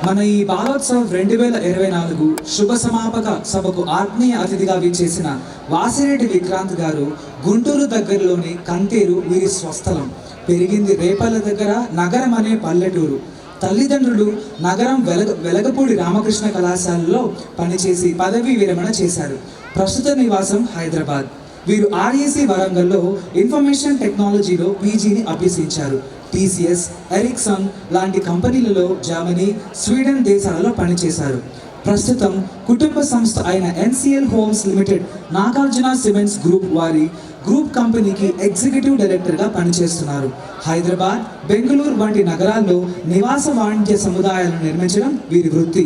మన ఈ బాలోత్సవ్ 2024 శుభ సమాపక సభకు ఆత్మీయ అతిథిగా విచ్చేసిన వాసిరెడ్డి విక్రాంత్ గారు గుంటూరు దగ్గరలోని కంతేరు వీరి స్వస్థలం. పెరిగింది రేపల్ల దగ్గర నగరం అనే పల్లెటూరు. తల్లిదండ్రులు నగరం వెలగపూడి రామకృష్ణ కళాశాలలో పనిచేసి పదవీ విరమణ చేశారు. ప్రస్తుత నివాసం హైదరాబాద్. వీరు ఆర్ఈసీ వరంగల్లో ఇన్ఫర్మేషన్ టెక్నాలజీలో పీజీని అభ్యసించారు. టీసీఎస్, ఎరిక్సన్ లాంటి కంపెనీలలో జర్మనీ, స్వీడన్ దేశాలలో పనిచేశారు. ప్రస్తుతం కుటుంబ సంస్థ అయిన NCL homes limited Nagarjuna cements group వారి గ్రూప్ కంపెనీకి ఎగ్జిక్యూటివ్ డైరెక్టర్గా పనిచేస్తున్నారు. హైదరాబాద్, బెంగళూరు వంటి నగరాల్లో నివాస వాణిజ్య సముదాయాలను నిర్మించడం వీరి వృత్తి.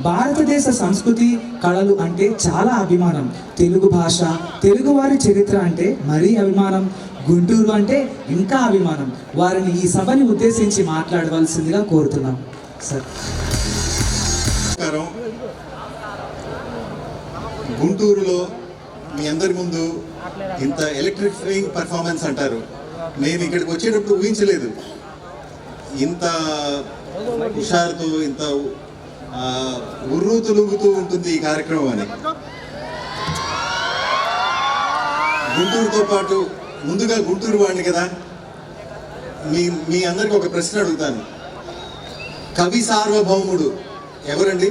భారతదేశ సంస్కృతి, కళలు అంటే చాలా అభిమానం. తెలుగు భాష, తెలుగువారి చరిత్ర అంటే మరీ అభిమానం. గుంటూరు అంటే ఇంకా అభిమానం. వారిని ఈ సభని ఉద్దేశించి మాట్లాడవలసిందిగా కోరుతున్నాం సార్. గుంటూరులో మీ అందరి ముందు ఇంత ఎలక్ట్రిఫైయింగ్ పర్ఫార్మెన్స్ అంటారు. నేను ఇక్కడికి వచ్చేటప్పుడు ఊహించలేదు ఇంత హుషారుతో, ఇంత ఉర్రూతులుగుతూ ఉంటుంది ఈ కార్యక్రమం అని. గుంటూరుతో పాటు ముందుగా గుంటూరు వాడిని కదా, మీ అందరికి ఒక ప్రశ్న అడుగుతాను. కవి సార్వభౌముడు ఎవరండి?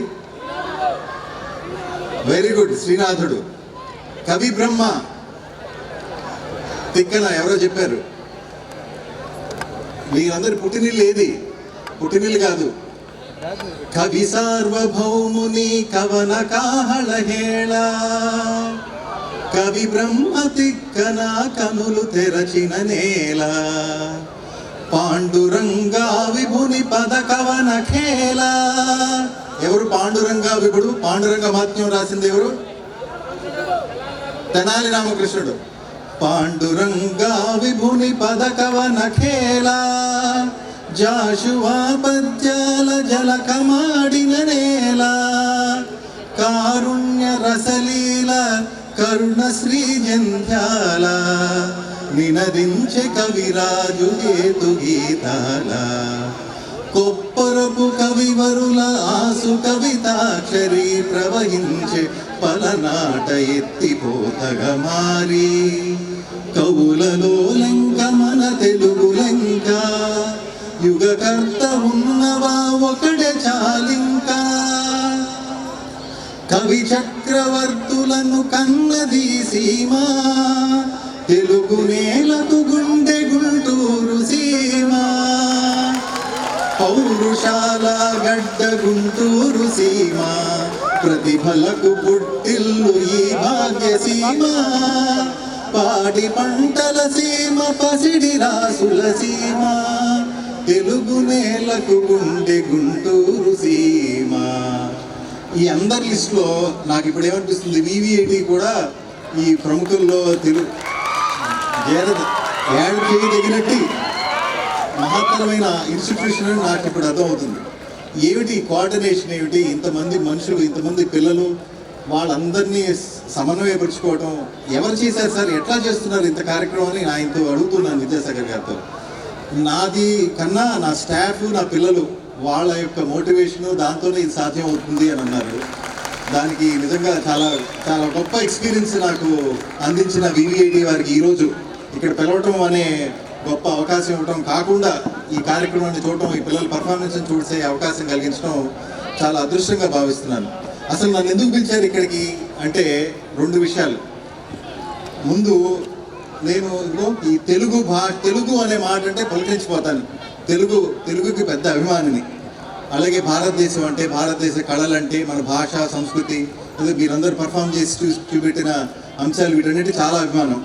వెరీ గుడ్, శ్రీనాథుడు. కవి బ్రహ్మ తిక్కన ఎవరో చెప్పారు. మీరందరి పుట్టినిల్లు ఏది? పుట్టినిల్లు కాదు. కవి సార్వభౌముని కవన కాహళ హేళ, కవి బ్రహ్మ తిక్కన కనులు తెరచిన నేల, పాండురంగా విభుని పద కవన ఖేళ. ఎవరు పాండురంగా విభుడు? పాండురంగ మహాత్మ్యం రాసింది ఎవరు? తెనాలి రామకృష్ణుడు. పాండురంగా విభుని పద కవన ఖేళ, జాషువా పద్యాల జల కమాడిన నేల, కారుణ్య రసలీల కరుణ శ్రీ జంధ్యాల, నినదించే కవిరాజు హేతు గీతాల, కొప్పరపు కవివరుల ఆసు కవితాక్షరి ప్రవహించే పలనాట ఎత్తిపోతగా మారి, కవులలో లంక మన తెలుగు లంక, యుగకర్త ఉన్నవా ఒకడే చాలింకా, కవి చక్రవర్తులను కన్నది సీమ, తెలుగు నేలకు గుండె గుంటూరు సీమ, పౌరుషాల గడ్డ గుంటూరు సీమ, ప్రతిభలకు పుట్టిల్లు ఈ భాగ్యసీమ, పాడి పంటల సీమ, పసిడి రాసుల సీమ, తెలుగు నేలకు గుండె గుంటూరు సీమ. ఈ అందరి లిస్టులో నాకు ఇప్పుడు ఏమనిపిస్తుంది, వివిఐటి కూడా ఈ ప్రముఖుల్లో తెలుగు యాడ్ చేయదగినట్టు మహత్తరమైన ఇన్స్టిట్యూషన్ అని నాకు ఇప్పుడు అర్థమవుతుంది. ఏమిటి కోఆర్డినేషన్, ఏమిటి ఇంతమంది మనుషులు, ఇంతమంది పిల్లలు, వాళ్ళందరినీ సమన్వయపరుచుకోవటం ఎవరు చేశారు సార్? ఎట్లా చేస్తున్నారు ఇంత కార్యక్రమాన్ని? నా ఇంత అడుగుతున్నాను విద్యాసాగర్ గారితో. నాది కన్నా నా స్టాఫ్, నా పిల్లలు, వాళ్ళ యొక్క మోటివేషను, దాంతోనే ఇది సాధ్యం అవుతుంది అని అన్నారు. దానికి నిజంగా చాలా చాలా గొప్ప ఎక్స్పీరియన్స్ నాకు అందించిన వివిఐటి వారికి ఈరోజు ఇక్కడ పిలవటం అనే గొప్ప అవకాశం ఇవ్వటం కాకుండా ఈ కార్యక్రమాన్ని చూడటం, ఈ పిల్లల పర్ఫార్మెన్స్ని చూసే అవకాశం కలిగించడం చాలా అదృష్టంగా భావిస్తున్నాను. అసలు నన్ను ఎందుకు పిలిచారు ఇక్కడికి అంటే 2 విషయాలు. ముందు నేను ఈ తెలుగు అనే మాట అంటే పులకించిపోతాను. తెలుగుకి పెద్ద అభిమానిని. అలాగే భారతదేశం అంటే, భారతదేశ కళలంటే, మన భాష, సంస్కృతి, అదే మీరందరూ పర్ఫామ్ చేసి చూపెట్టిన అంశాలు, వీటన్నిటి చాలా అభిమానం.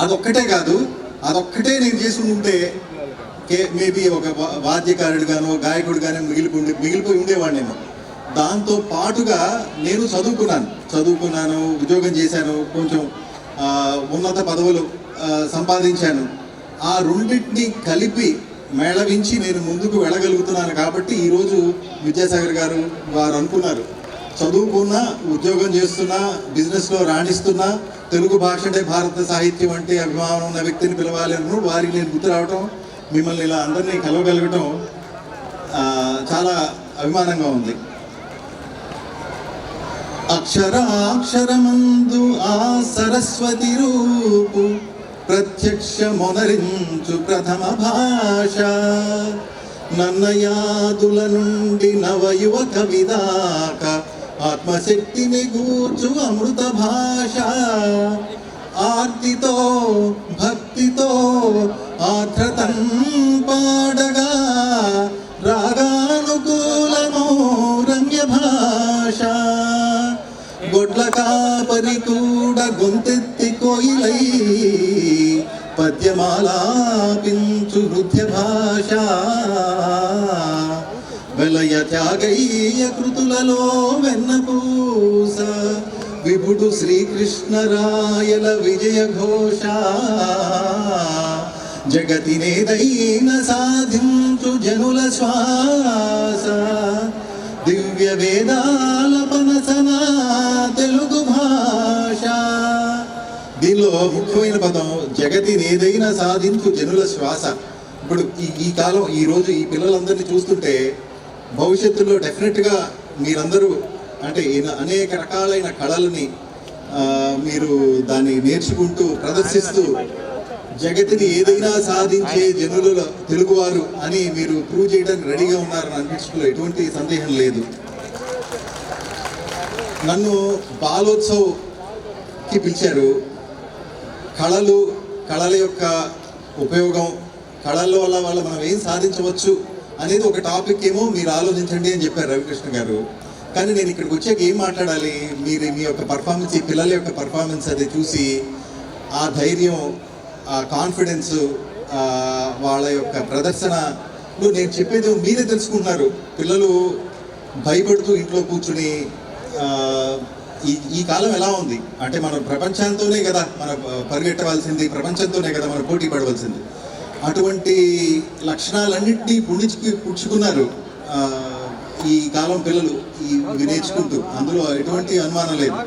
అదొక్కటే కాదు, అదొక్కటే నేను చేసి ఉంటే మేబీ ఒక వాద్యకారుడిగానో గాయకుడిగానో మిగిలిపోయి ఉండేవాడినేమో. దాంతో పాటుగా నేను చదువుకున్నాను, ఉద్యోగం చేశాను, కొంచెం ఉన్నత పదవులు సంపాదించాను. ఆ రెండింటిని కలిపి మేళవించి నేను ముందుకు వెళ్ళగలుగుతున్నాను. కాబట్టి ఈరోజు విద్యాసాగర్ గారు వారు అనుకున్నారు, చదువుకున్నా, ఉద్యోగం చేస్తున్నా, బిజినెస్లో రాణిస్తున్నా, తెలుగు భాష అంటే, భారత సాహిత్యం అంటే అభిమానం ఉన్న వ్యక్తిని పిలవాలి అన్నప్పుడు వారికి నేను గుర్తు రావటం, మిమ్మల్ని ఇలా అందరినీ కలవగలగటం చాలా అభిమానంగా ఉంది. అక్షరాక్షరమందు ఆ సరస్వతి రూపు ప్రత్యక్షమొనరించు ప్రథమ భాష, నన్నయాదుల నుండి నవయువ కవిదాక ఆత్మశక్తిని గూర్చు అమృత భాష. ఆర్తితో భక్తితో ఆర్ద్రతం పాడగా రాగానుకూలమో రమ్య భాష. గొడ్ల కాపరి కూడా గొంతెత్తి కోయిలై పద్యమాలాపించు హృదయ భాష. వెలయ త్యాగయ్య కృతులలో వెన్నపూస విభుడు శ్రీకృష్ణరాయల విజయ ఘోష. జగతినేదైన సాధించు జనుల శ్వాస, దివ్య వేదాల పనసన తెలుగు భాష. దీనిలో ముఖ్యమైన పదం జగతినేదైనా సాధించు జనుల శ్వాస. ఇప్పుడు ఈ కాలం ఈరోజు ఈ పిల్లలందరినీ చూస్తుంటే భవిష్యత్తులో డెఫినెట్గా మీరందరూ అంటే అనేక రకాలైన కళలని మీరు దాన్ని నేర్చుకుంటూ ప్రదర్శిస్తూ జగతిని ఏదైనా సాధించే జనుల తెలుగువారు అని మీరు ప్రూవ్ చేయడానికి రెడీగా ఉన్నారని అనిపించడంలో ఎటువంటి సందేహం లేదు. నన్ను బాలోత్సవ్కి పిలిచారు. కళల యొక్క ఉపయోగం, కళల వల్ల మనం ఏం సాధించవచ్చు అనేది ఒక టాపిక్ ఏమో మీరు ఆలోచించండి అని చెప్పారు రవికృష్ణ గారు. కానీ నేను ఇక్కడికి వచ్చాక ఏం మాట్లాడాలి, మీ యొక్క పర్ఫార్మెన్స్, ఈ పిల్లల యొక్క పర్ఫార్మెన్స్ అది చూసి ఆ ధైర్యం, ఆ కాన్ఫిడెన్స్, వాళ్ళ యొక్క ప్రదర్శనలో నేను చెప్పేది మీరే తెలుసుకుంటున్నారు. పిల్లలు భయపడుతూ ఇంట్లో కూర్చుని ఈ కాలం ఎలా ఉంది అంటే మనం ప్రపంచంతోనే కదా మనం పరిగెట్టవలసింది, ప్రపంచంతోనే కదా మనం పోటీ పడవలసింది. అటువంటి లక్షణాలన్నింటినీ పుచ్చుకున్నారు ఈ కాలం పిల్లలు ఇవి నేర్చుకుంటూ. అందులో ఎటువంటి అనుమానం లేదు.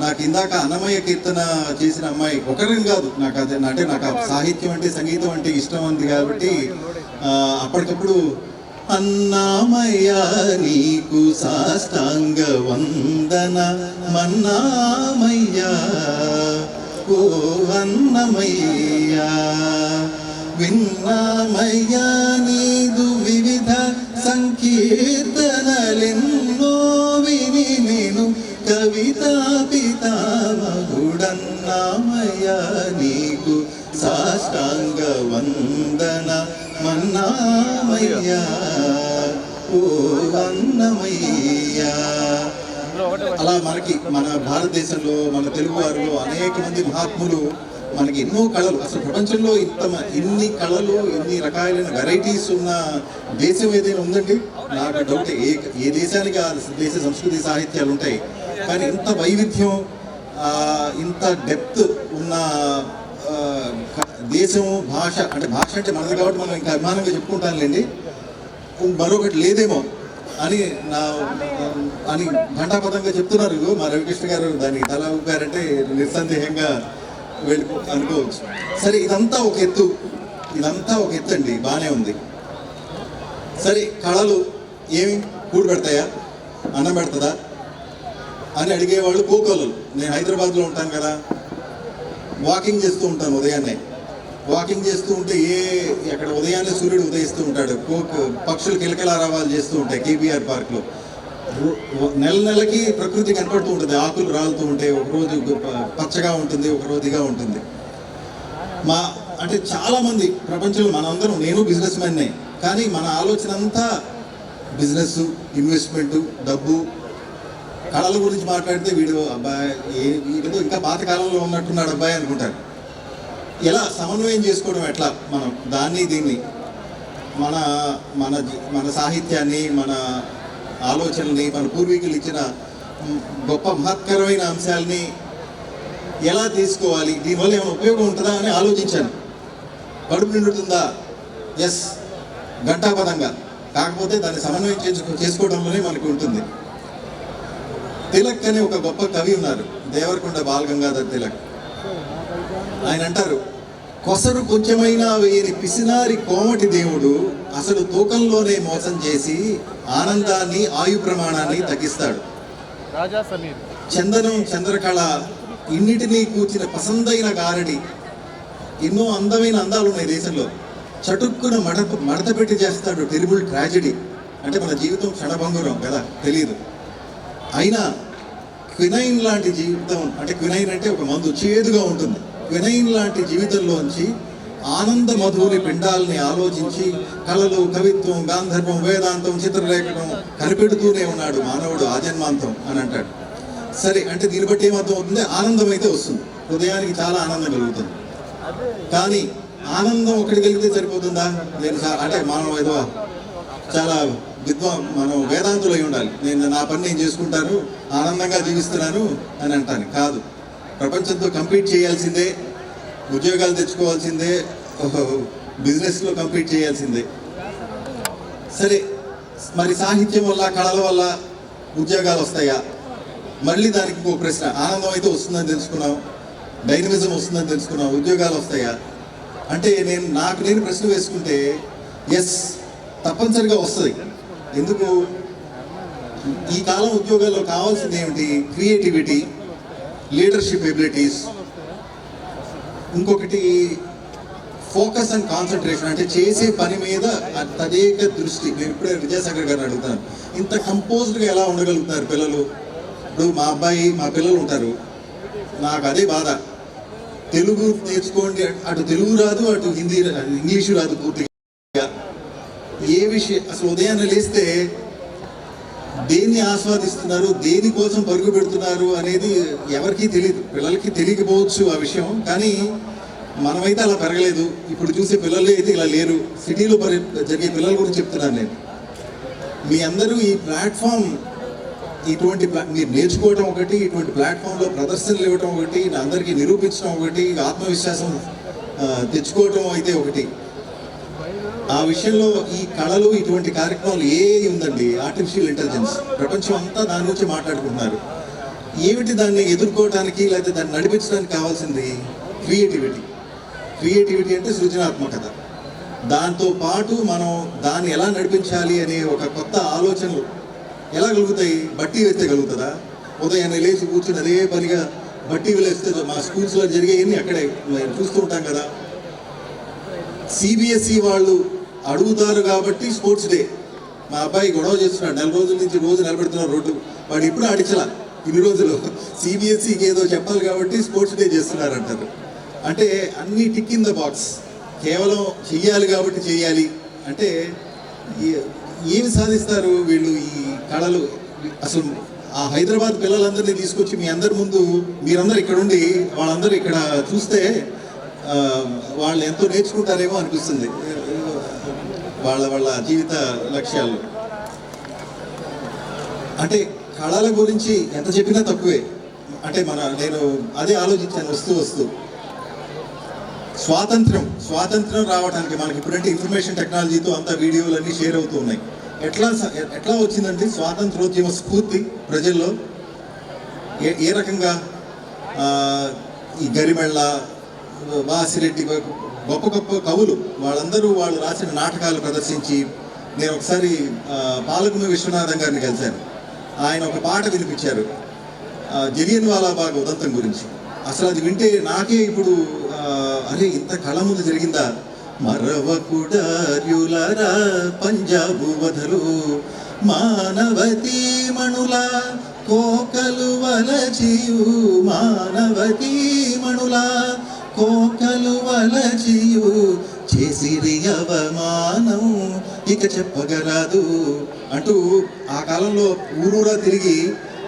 నాకు ఇందాక అన్నమయ్య కీర్తన చేసిన అమ్మాయి ఒకరిని కాదు, నాకు అదే అంటే నాకు సాహిత్యం అంటే సంగీతం అంటే ఇష్టం ఉంది కాబట్టి అప్పటికప్పుడు అన్నమయ్య నీకు సాష్టాంగ వందన మన్నామయ్య ఓ అన్నమయ్య విన్నామయ్య నీదు వివిధ సంకీర్తనలెన్నో విని నేను కవితా పితామహుడన్నామయ్య నీకు సాష్టాంగ వందన మన్నామయ్య ఓ అన్నమయ్య. అలా మన భారతదేశంలో మన తెలుగు వారిలో అనేక మంది మహాత్ములు మనకి ఎన్నో కళలు, అసలు ప్రపంచంలో ఇన్ని కళలు, ఇన్ని రకాలైన వెరైటీస్ ఉన్న దేశం ఏదైనా ఉందండి? నాకు డౌట్. ఏ దేశానికి ఆ దేశ సంస్కృతి సాహిత్యాలు ఉంటాయి, కానీ ఇంత వైవిధ్యం, ఇంత డెప్త్ ఉన్న దేశం, భాష అంటే మనది కాబట్టి మనం ఇంకా అభిమానంగా చెప్పుకుంటానులేండి, మరొకటి లేదేమో అని ఘంటాపథంగా చెప్తున్నారు మా రవికృష్ణ గారు. దానికి తల ఊపారంటే నిస్సందేహంగా అనుకోవచ్చు. సరే, ఇదంతా ఒక ఎత్తు అండి, బాగానే ఉంది. సరే, కళలు ఏమి కూడు పెడతాయా, అన్నం పెడుతుందా అని అడిగేవాళ్ళు కోకోలు. నేను హైదరాబాద్లో ఉంటాను కదా, వాకింగ్ చేస్తూ ఉంటాను. ఉదయాన్నే వాకింగ్ చేస్తూ ఉంటే అక్కడ ఉదయాన్నే సూర్యుడు ఉదయిస్తూ ఉంటాడు, పక్షులు కిలకిలారావాలు చేస్తూ ఉంటాయి కేబీఆర్ పార్క్లో. నెలకి ప్రకృతి కనపడుతూ ఉంటుంది, ఆకులు రాలుతూ ఉంటాయి. ఒకరోజు పచ్చగా ఉంటుంది, ఒకరోజుగా ఉంటుంది. అంటే చాలామంది ప్రపంచంలో మనందరం, నేను బిజినెస్ మ్యాన్నే, కానీ మన ఆలోచన అంతా బిజినెస్, ఇన్వెస్ట్మెంటు, డబ్బు. కళల గురించి మాట్లాడితే వీడు అబ్బాయి వీడితో ఇంకా పాతకాలంలో ఉన్నట్టున్నాడు అబ్బాయి అనుకుంటారు. ఎలా సమన్వయం చేసుకోవడం, ఎట్లా మనం దీన్ని మన సాహిత్యాన్ని, మన ఆలోచనల్ని, మన పూర్వీకులు ఇచ్చిన గొప్ప మహత్కరమైన అంశాలని ఎలా తీసుకోవాలి, దీనివల్ల ఏమైనా ఉపయోగం ఉంటుందా అని ఆలోచించాను. కడుపు నిండుతుందా? ఎస్, ఘంటాపథంగా. కాకపోతే దాన్ని సమన్వయం చేసుకోవడంలోనే మనకు ఉంటుంది. తిలక్ అనే ఒక గొప్ప కవి ఉన్నారు, దేవరకొండ బాలగంగాధర్ తిలక్. ఆయన అంటారు, కొసరు కొంచెమైనా వేయని పిసినారి కోమటి దేవుడు అసలు తూకంలోనే మోసం చేసి ఆనందాన్ని ఆయు ప్రమాణాన్ని తగ్గిస్తాడు. చందనం చంద్రకళ ఇన్నిటినీ కూర్చిన పసందైన గారడి. ఎన్నో అందమైన అందాలు ఉన్నాయి దేశంలో. చటుక్కున మడత పెట్టి చేస్తాడు టెరిబుల్ ట్రాజెడీ. అంటే మన జీవితం క్షణభంగురం కదా, తెలియదు. అయినా క్వినైన్ లాంటి జీవితం, అంటే క్వినైన్ అంటే ఒక మందు, చేదుగా ఉంటుంది. క్వినైన్ లాంటి జీవితంలోంచి ఆనంద మధువుని పిండాలని ఆలోచించి కళలు, కవిత్వం, గాంధర్వం, వేదాంతం, చిత్రలేఖనం కనిపెడుతూనే ఉన్నాడు మానవుడు ఆజన్మాంతం అని అంటాడు. సరే, అంటే దీన్ని బట్టి ఏమర్థం అవుతుంది? ఆనందం అయితే వస్తుంది, హృదయానికి చాలా ఆనందం కలుగుతుంది. కానీ ఆనందం ఒకటి కలిగితే సరిపోతుందా? నేను అంటే మనం ఏదో చాలా మనం వేదాంతులు అయి ఉండాలి. నా పని నేను చేసుకుంటాను, ఆనందంగా జీవిస్తున్నాను అని అంటాను. కాదు, ప్రపంచంతో కంపీట్ చేయాల్సిందే, ఉద్యోగాలు తెచ్చుకోవాల్సిందే, బిజినెస్లో కంపీట్ చేయాల్సిందే. సరే, మరి సాహిత్యం వల్ల, కళల వల్ల ఉద్యోగాలు వస్తాయా? మళ్ళీ దానికి ఇంకో ప్రశ్న. ఆనందం అయితే వస్తుందని తెలుసుకున్నాం, డైనమిజం వస్తుందని తెలుసుకున్నాం, ఉద్యోగాలు వస్తాయా అంటే నాకు నేను ప్రశ్న వేసుకుంటే ఎస్, తప్పనిసరిగా వస్తుంది. ఎందుకు? ఈ కాలం ఉద్యోగాల్లో కావాల్సింది ఏమిటి? క్రియేటివిటీ, లీడర్షిప్ ఎబిలిటీస్, ఇంకొకటి ఫోకస్ అండ్ కాన్సన్ట్రేషన్, అంటే చేసే పని మీద తదేక దృష్టి. నేను ఇప్పుడే విద్యాసాగర్ గారిని అడుగుతాను, ఇంత కంపోజ్డ్గా ఎలా ఉండగలుగుతున్నారు పిల్లలు? ఇప్పుడు మా పిల్లలు ఉంటారు, నాకు అదే బాధ. తెలుగు నేర్చుకోండి, అటు తెలుగు రాదు, అటు హిందీ ఇంగ్లీషు రాదు పూర్తిగా. ఏ విషయం అసలు ఉదయాన్నే లేస్తే దేన్ని ఆస్వాదిస్తున్నారు, దేనికోసం పరుగు పెడుతున్నారు అనేది ఎవరికీ తెలియదు. పిల్లలకి తెలియకపోవచ్చు ఆ విషయం, కానీ మనమైతే అలా పెరగలేదు. ఇప్పుడు చూసే పిల్లలు అయితే ఇలా లేరు. సిటీలో జరిగే పిల్లల గురించి చెప్తున్నాను నేను. మీ అందరూ ఈ ప్లాట్ఫామ్, ఇటువంటి మీరు నేర్చుకోవటం ఒకటి, ఇటువంటి ప్లాట్ఫామ్లో ప్రదర్శనలు ఇవ్వటం ఒకటి, అందరికీ నిరూపించడం ఒకటి, ఆత్మవిశ్వాసం తెచ్చుకోవటం అయితే ఒకటి. ఆ విషయంలో ఈ కళలు, ఇటువంటి కార్యక్రమాలు ఉందండి, ఆర్టిఫిషియల్ ఇంటెలిజెన్స్, ప్రపంచం అంతా దాని గురించి మాట్లాడుకుంటున్నారు. ఏమిటి దాన్ని ఎదుర్కోవటానికి లేకపోతే దాన్ని నడిపించడానికి కావాల్సింది? క్రియేటివిటీ. క్రియేటివిటీ అంటే సృజనాత్మకత. దాంతో పాటు మనం దాన్ని ఎలా నడిపించాలి అనే ఒక కొత్త ఆలోచనలు ఎలా కలుగుతాయి? బట్టి వేస్తే కలుగుతుందా? ఉదయాన్నే లేచి కూర్చుని అదే పనిగా బట్టి వేస్తే మా స్కూల్స్లో జరిగేవన్నీ అక్కడే చూస్తూ ఉంటాం కదా. సిబిఎస్ఈ వాళ్ళు అడుగుతారు కాబట్టి స్పోర్ట్స్ డే. మా అబ్బాయి గొడవ చేస్తున్నాడు, 4 రోజుల నుంచి రోజు నిలబెడుతున్నారు రోడ్డు. వాడు ఇప్పుడు ఆడించలా ఇన్ని రోజులు. సిబిఎస్ఈకి ఏదో చెప్పాలి కాబట్టి స్పోర్ట్స్ డే చేస్తున్నారు అంటారు. అంటే అన్నీ టిక్ ఇన్ ద బాక్స్. కేవలం చెయ్యాలి కాబట్టి చెయ్యాలి అంటే ఏమి సాధిస్తారు వీళ్ళు? ఈ కళలు అసలు ఆ హైదరాబాద్ పిల్లలందరినీ తీసుకొచ్చి మీ అందరి ముందు, మీరందరూ ఇక్కడ ఉండి వాళ్ళందరూ ఇక్కడ చూస్తే వాళ్ళు ఎంతో నేర్చుకుంటారేమో అనిపిస్తుంది వాళ్ళ జీవిత లక్ష్యాలు. అంటే కళల గురించి ఎంత చెప్పినా తక్కువే. అంటే నేను అదే ఆలోచించాను వస్తూ స్వాతంత్రం రావడానికి మనకి ఇప్పుడంటే ఇన్ఫర్మేషన్ టెక్నాలజీతో అంతా వీడియోలన్నీ షేర్ అవుతూ ఉన్నాయి. ఎట్లా వచ్చిందండి స్వాతంత్రోద్యమ స్ఫూర్తి ప్రజల్లో? ఏ రకంగా? ఈ గరిమెళ్ళ, వాసిరెడ్డి, గొప్ప గొప్ప కవులు వాళ్ళందరూ వాళ్ళు రాసిన నాటకాలు ప్రదర్శించి, నేను ఒకసారి పాలకుమి విశ్వనాథం గారిని కలిశాను. ఆయన ఒక పాట వినిపించారు జలియన్ వాలాబాగ్ ఉదంతం గురించి. అసలు అది వింటే నాకే ఇప్పుడు అరే ఇంత కళ ముందు జరిగిందా? మరవకుడార్యులరా పంజాబు వధలు మానవతీ మణుల కోకలు వలచియు, మానవతీ మణుల కోకలు వలచియు చేసిరి అవమానం ఇక చెప్పగరాదు అంటూ ఆ కాలంలో ఊరూరా తిరిగి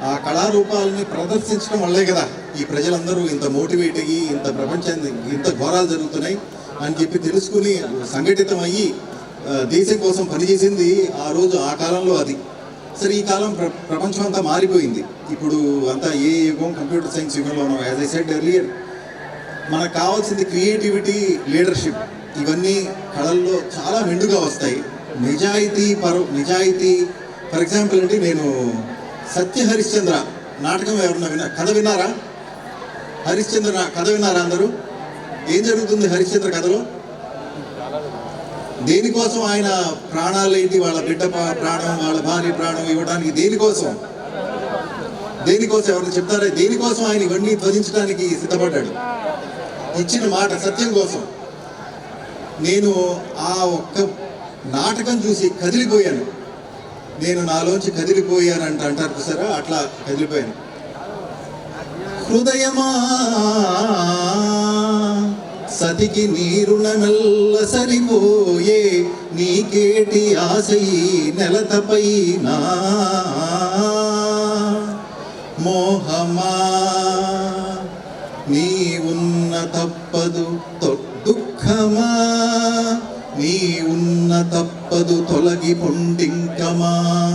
ఆ కళారూపాలని ప్రదర్శించడం వల్లే కదా ఈ ప్రజలందరూ ఇంత మోటివేట్ అయ్యి ఇంత ప్రపంచాన్ని ఇంత ఘోరాలు జరుగుతున్నాయి అని చెప్పి తెలుసుకుని సంఘటితం అయ్యి దేశం కోసం పనిచేసింది ఆ రోజు, ఆ కాలంలో అది. సరే, ఈ కాలం ప్రపంచం అంతా మారిపోయింది. ఇప్పుడు అంతా ఏ యుగం? కంప్యూటర్ సైన్స్ యుగంలో ఉన్నాం. యాజ్ ఐ సెడ్ ఎర్లియర్, మనకు కావాల్సింది క్రియేటివిటీ, లీడర్షిప్. ఇవన్నీ కళల్లో చాలా మెండుగా వస్తాయి. నిజాయితీ. ఫర్ ఎగ్జాంపుల్ అండి, నేను సత్య హరిశ్చంద్ర నాటకం ఎవరన్నా కథ విన్నారా? హరిశ్చంద్ర కథ విన్నారా అందరూ? ఏం జరుగుతుంది హరిశ్చంద్ర కథలో? దేనికోసం ఆయన ప్రాణాలు ఏంటి, వాళ్ళ బిడ్డ ప్రాణం, వాళ్ళ భార్య ప్రాణం ఇవ్వడానికి దేనికోసం ఎవరు చెప్తారా? దేనికోసం ఆయన ఇవన్నీ ధ్వజించడానికి సిద్ధపడ్డాడు? ఇచ్చిన మాట సత్యం కోసం. నేను ఆ ఒక్క నాటకం చూసి కదిలిపోయాను. నేను నాలోంచి కదిలిపోయాను అంటారు చూసారా, అట్లా కదిలిపోయాను. హృదయమా సతికి నీరుణమెల్ల సరిపోయే, నీకేటి ఆశయి నెలతపైన మోహమా నీ ఉన్న తప్పదు దుఃఖమా నీ ఉన్న తప్పదు తొలగి పొండింకమా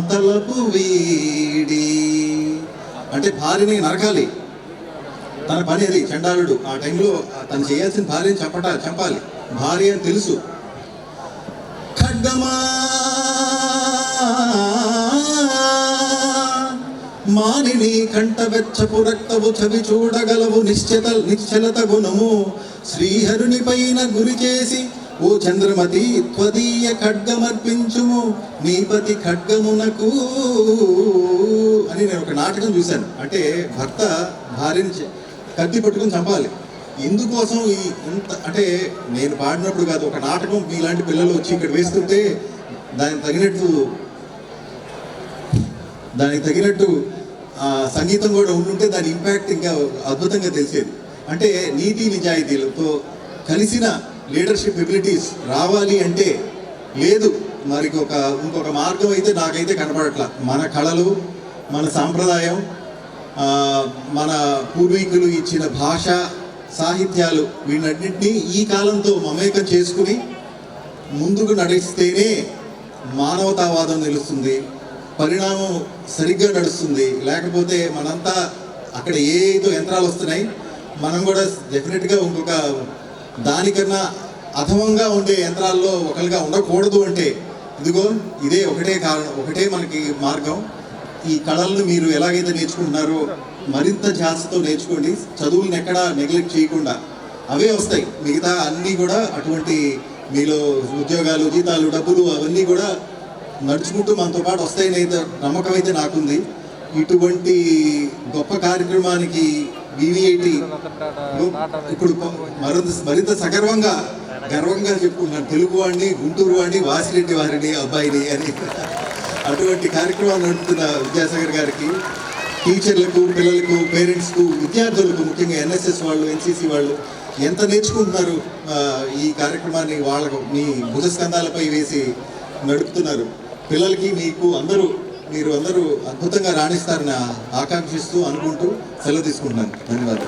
తలపు వీడి. అంటే భార్యని నరకాలి, తన పని అది. చండాలుడు ఆ టైంలో తను చేయాల్సిన భార్యని చంపాలి. భార్య అని తెలుసు. ఖడ్గమా మానిని కంఠవెచ్చపు రక్తవు చవి చూడగలవు నిశ్చలత గుణము, శ్రీహరుని పైన గురి చేసి ఓ చంద్రమతి త్వదీయ ఖడ్గమర్పించుము నీపతి ఖడ్గమునకు అని నేను ఒక నాటకం చూశాను. అంటే భర్త భార్యని కత్తి పట్టుకుని చంపాలి. ఇందుకోసం ఇంత అంటే నేను పాడినప్పుడు కాదు, ఒక నాటకం మీలాంటి పిల్లలు వచ్చి ఇక్కడ వేస్తుంటే దానికి తగినట్టు సంగీతం కూడా ఉంటుంటే దాని ఇంపాక్ట్ ఇంకా అద్భుతంగా తెలిసేది. అంటే నీతి నిజాయితీలతో కలిసిన లీడర్షిప్ ఎబిలిటీస్ రావాలి అంటే లేదు మరి ఇంకొక మార్గం అయితే నాకైతే కనపడట్లా. మన కళలు, మన సాంప్రదాయం, మన పూర్వీకులు ఇచ్చిన భాష, సాహిత్యాలు వీటన్నింటినీ ఈ కాలంతో మమేకం చేసుకుని ముందుకు నడిస్తేనే మానవతావాదం నిలుస్తుంది, పరిణామం సరిగ్గా నడుస్తుంది. లేకపోతే మనంతా అక్కడ ఏదో యంత్రాలు వస్తున్నాయి, మనం కూడా డెఫినెట్గా ఇంకొక దానికన్నా అధమంగా ఉండే యంత్రాల్లో ఒకరిగా ఉండకూడదు. అంటే ఇదే ఒకటే కారణం, ఒకటే మనకి మార్గం. ఈ కళలను మీరు ఎలాగైతే నేర్చుకుంటున్నారో మరింత ధ్యాసతో నేర్చుకోండి. చదువులను ఎక్కడా నెగ్లెక్ట్ చేయకుండా అవే వస్తాయి. మిగతా అన్నీ కూడా అటువంటి మీలో ఉద్యోగాలు, జీతాలు, డబ్బులు అవన్నీ కూడా నడుచుకుంటూ మనతో పాటు వస్తాయని అయితే నమ్మకం అయితే నాకుంది. ఇటువంటి గొప్ప కార్యక్రమానికి VVIT ఇప్పుడు మరింత గర్వంగా చెప్పుకుంటున్నాను. తెలుగు వాడిని, గుంటూరు వాడిని, వాసిరెడ్డి వారిని అబ్బాయిని అని. అటువంటి కార్యక్రమాలు నడుపుతున్న విద్యాసాగర్ గారికి, టీచర్లకు, పిల్లలకు, పేరెంట్స్కు, విద్యార్థులకు, ముఖ్యంగా NSS వాళ్ళు, NCC వాళ్ళు ఎంత నేర్చుకుంటున్నారు. ఈ కార్యక్రమాన్ని మీ భుజస్కంధాలపై వేసి నడుపుతున్నారు. పిల్లలకి, మీకు మీరు అందరూ అద్భుతంగా రాణిస్తారని ఆకాంక్షిస్తూ అనుకుంటూ సెలవు తీసుకుంటున్నాను. ధన్యవాదాలు.